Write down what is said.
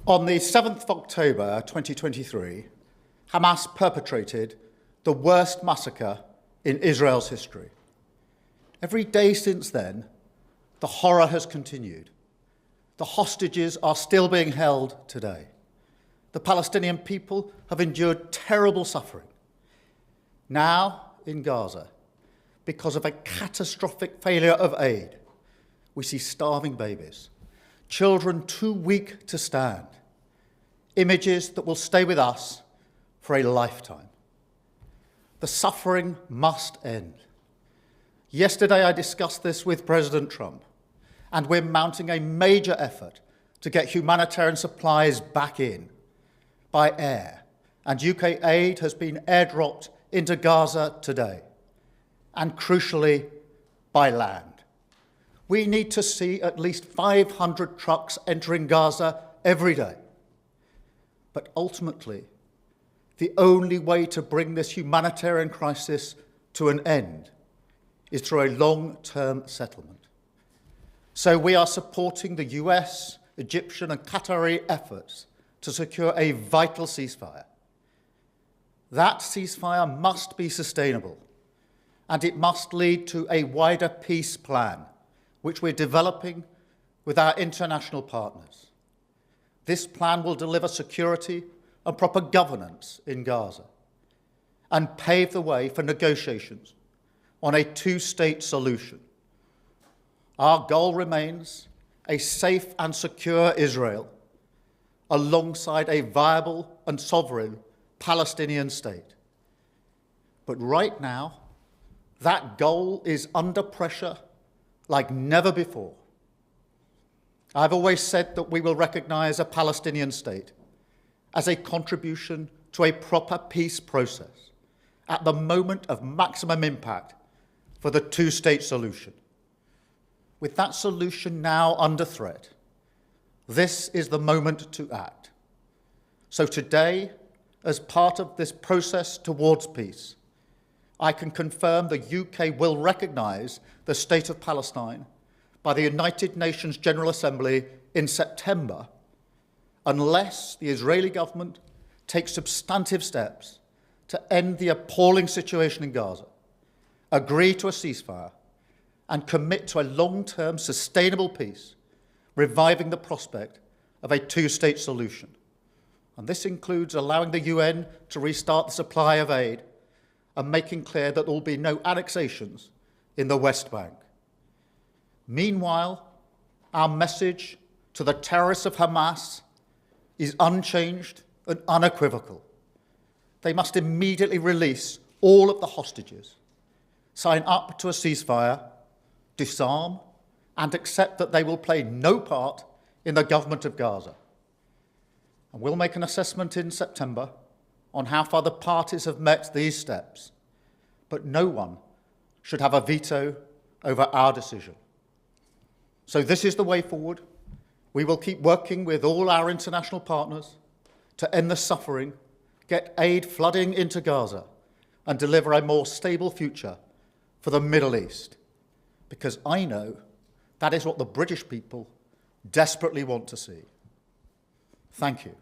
On the 7th of October 2023, Hamas perpetrated the worst massacre in Israel's history. Every day since then, the horror has continued. The hostages are still being held today. The Palestinian people have endured terrible suffering. Now, in Gaza, because of a catastrophic failure of aid, we see starving babies, children too weak to stand, images that will stay with us for a lifetime. The suffering must end. Yesterday, I discussed this with President Trump, and we're mounting a major effort to get humanitarian supplies back in by air, and UK aid has been airdropped into Gaza today, and crucially, by land. We need to see at least 500 trucks entering Gaza every day. But ultimately, the only way to bring this humanitarian crisis to an end is through a long-term settlement. So we are supporting the US, Egyptian and Qatari efforts to secure a vital ceasefire. That ceasefire must be sustainable, and it must lead to a wider peace plan, which we're developing with our international partners. This plan will deliver security and proper governance in Gaza and pave the way for negotiations on a two-state solution. Our goal remains a safe and secure Israel alongside a viable and sovereign Palestinian state. But right now, that goal is under pressure like never before. I've always said that we will recognize a Palestinian state as a contribution to a proper peace process at the moment of maximum impact for the two-state solution. With that solution now under threat, this is the moment to act. So today, as part of this process towards peace, I can confirm the UK will recognise the State of Palestine by the United Nations General Assembly in September, unless the Israeli government takes substantive steps to end the appalling situation in Gaza, agree to a ceasefire, and commit to a long-term sustainable peace, reviving the prospect of a two-state solution. And this includes allowing the UN to restart the supply of aid and making clear that there will be no annexations in the West Bank. Meanwhile, our message to the terrorists of Hamas is unchanged and unequivocal. They must immediately release all of the hostages, sign up to a ceasefire, disarm, and accept that they will play no part in the government of Gaza. And we'll make an assessment in September on how far the parties have met these steps, but no one should have a veto over our decision. So this is the way forward. We will keep working with all our international partners to end the suffering, get aid flooding into Gaza, and deliver a more stable future for the Middle East. Because I know that is what the British people desperately want to see. Thank you.